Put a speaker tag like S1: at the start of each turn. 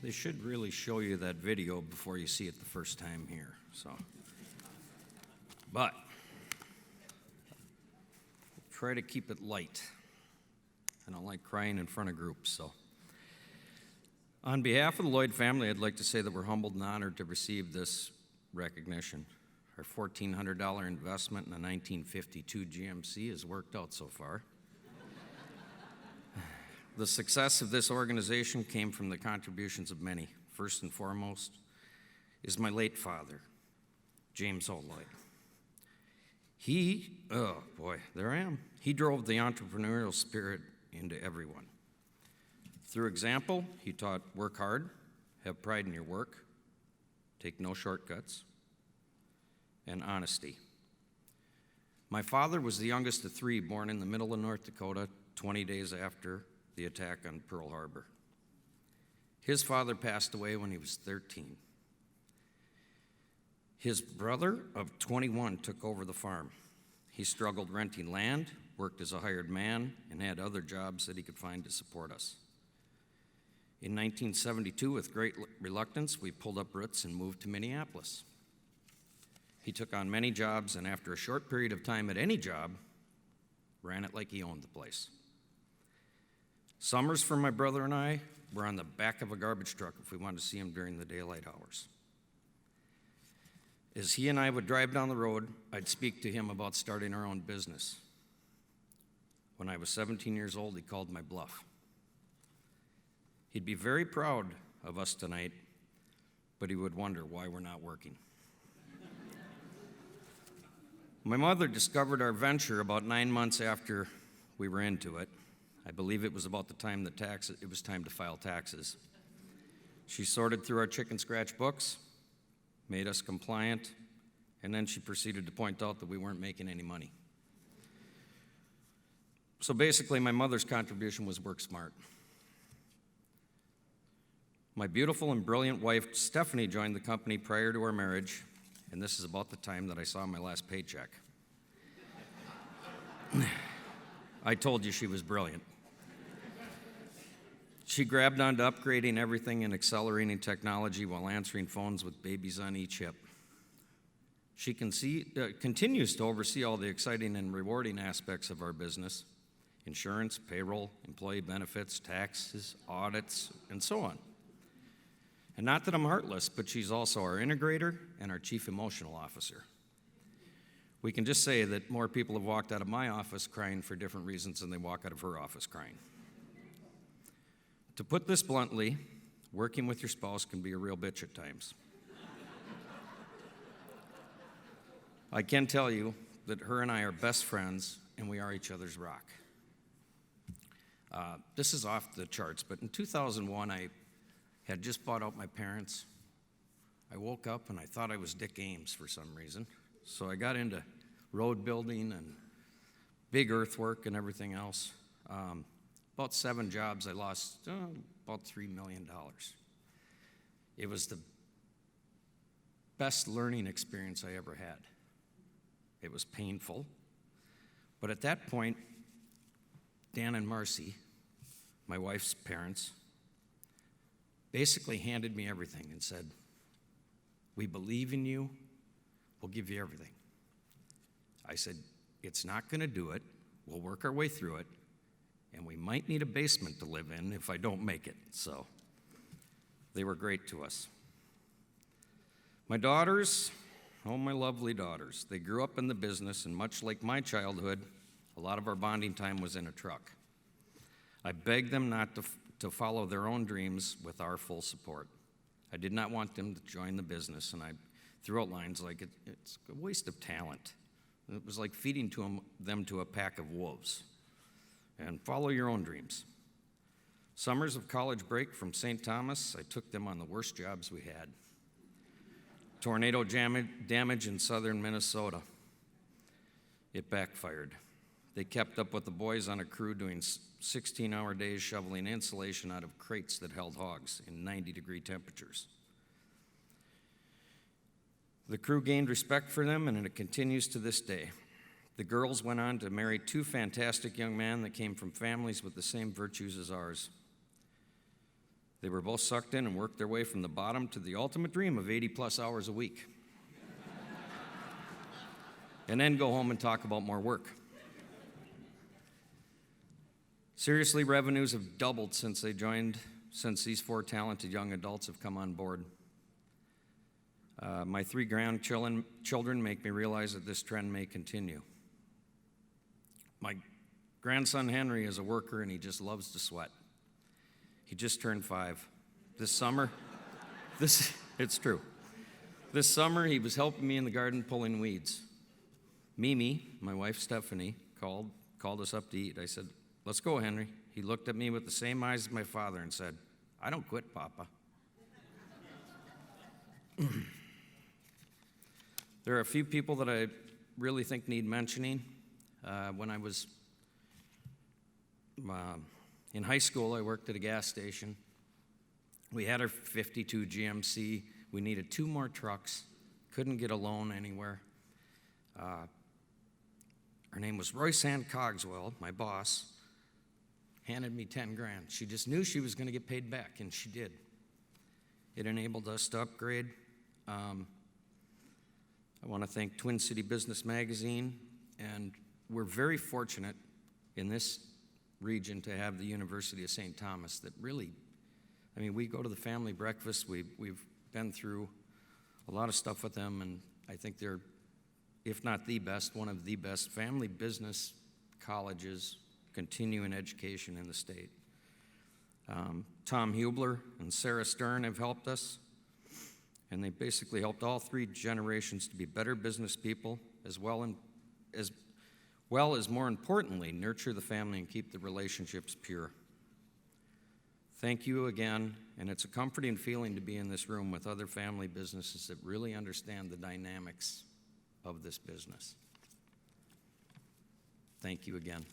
S1: They should really show you that video before you see it the first time here. But try to keep it light. I don't like crying in front of groups, so. On behalf of the Lloyd family, I'd like to say that we're humbled and honored to receive this recognition. Our $1,400 investment in a 1952 GMC has worked out so far. The success of this organization came from the contributions of many. First and foremost is my late father, James O. Lloyd. He drove the entrepreneurial spirit into everyone. Through example, he taught work hard, have pride in your work, take no shortcuts, and honesty. My father was the youngest of three, born in the middle of North Dakota, 20 days after the attack on Pearl Harbor. His father passed away when he was 13. His brother of 21 took over the farm. He struggled renting land, worked as a hired man, and had other jobs that he could find to support us. In 1972, with great reluctance, we pulled up roots and moved to Minneapolis. He took on many jobs, and after a short period of time at any job, ran it like he owned the place. Summers for my brother and I were on the back of a garbage truck if we wanted to see him during the daylight hours. As he and I would drive down the road, I'd speak to him about starting our own business. When I was 17 years old, he called my bluff. He'd be very proud of us tonight, but he would wonder why we're not working. My mother discovered our venture about 9 months after we were into it. I believe it was about the time it was time to file taxes. She sorted through our chicken scratch books, made us compliant, and then she proceeded to point out that we weren't making any money. So basically, my mother's contribution was work smart. My beautiful and brilliant wife, Stephanie, joined the company prior to our marriage, and this is about the time that I saw my last paycheck. I told you she was brilliant. She grabbed onto upgrading everything and accelerating technology while answering phones with babies on each hip. She continues to oversee all the exciting and rewarding aspects of our business: insurance, payroll, employee benefits, taxes, audits, and so on. And not that I'm heartless, but she's also our integrator and our chief emotional officer. We can just say that more people have walked out of my office crying for different reasons than they walk out of her office crying. To put this bluntly, working with your spouse can be a real bitch at times. I can tell you that her and I are best friends, and we are each other's rock. This is off the charts, but in 2001, I had just bought out my parents. I woke up and I thought I was Dick Ames for some reason. So I got into road building and big earthwork and everything else. About 7 jobs, I lost about $3 million. It was the best learning experience I ever had. It was painful. But at that point, Dan and Marcy, my wife's parents, basically handed me everything and said, "We believe in you, we'll give you everything." I said, "It's not going to do it, we'll work our way through it, and we might need a basement to live in if I don't make it." So they were great to us. My daughters, oh my lovely daughters, they grew up in the business, and much like my childhood, a lot of our bonding time was in a truck. I begged them not to follow their own dreams with our full support. I did not want them to join the business, and I threw out lines like, it's a waste of talent. It was like feeding them to a pack of wolves. And follow your own dreams. Summers of college break from St. Thomas, I took them on the worst jobs we had. Tornado damage in southern Minnesota. It backfired. They kept up with the boys on a crew doing 16-hour days shoveling insulation out of crates that held hogs in 90-degree temperatures. The crew gained respect for them, and it continues to this day. The girls went on to marry 2 fantastic young men that came from families with the same virtues as ours. They were both sucked in and worked their way from the bottom to the ultimate dream of 80-plus hours a week. And then go home and talk about more work. Seriously, revenues have doubled since these 4 talented young adults have come on board. My 3 grandchildren make me realize that this trend may continue. My grandson Henry is a worker and he just loves to sweat. He just turned 5. This summer, it's true. This summer he was helping me in the garden pulling weeds. Mimi, my wife Stephanie, called us up to eat. I said, "Let's go, Henry." He looked at me with the same eyes as my father and said, "I don't quit, Papa." There are a few people that I really think need mentioning. When I was in high school, I worked at a gas station. We had our 52 GMC. We needed 2 more trucks. Couldn't get a loan anywhere. Her name was Royce Ann Cogswell, my boss, handed me 10 grand. She just knew she was going to get paid back, and she did. It enabled us to upgrade. I want to thank Twin City Business Magazine, and we're very fortunate in this region to have the University of St. Thomas that really, we go to the family breakfast. We've been through a lot of stuff with them, and I think they're, if not the best, one of the best family business colleges continuing education in the state. Tom Hubler and Sarah Stern have helped us, and they basically helped all 3 generations to be better business people, as well as more importantly, nurture the family and keep the relationships pure. Thank you again, and it's a comforting feeling to be in this room with other family businesses that really understand the dynamics of this business. Thank you again.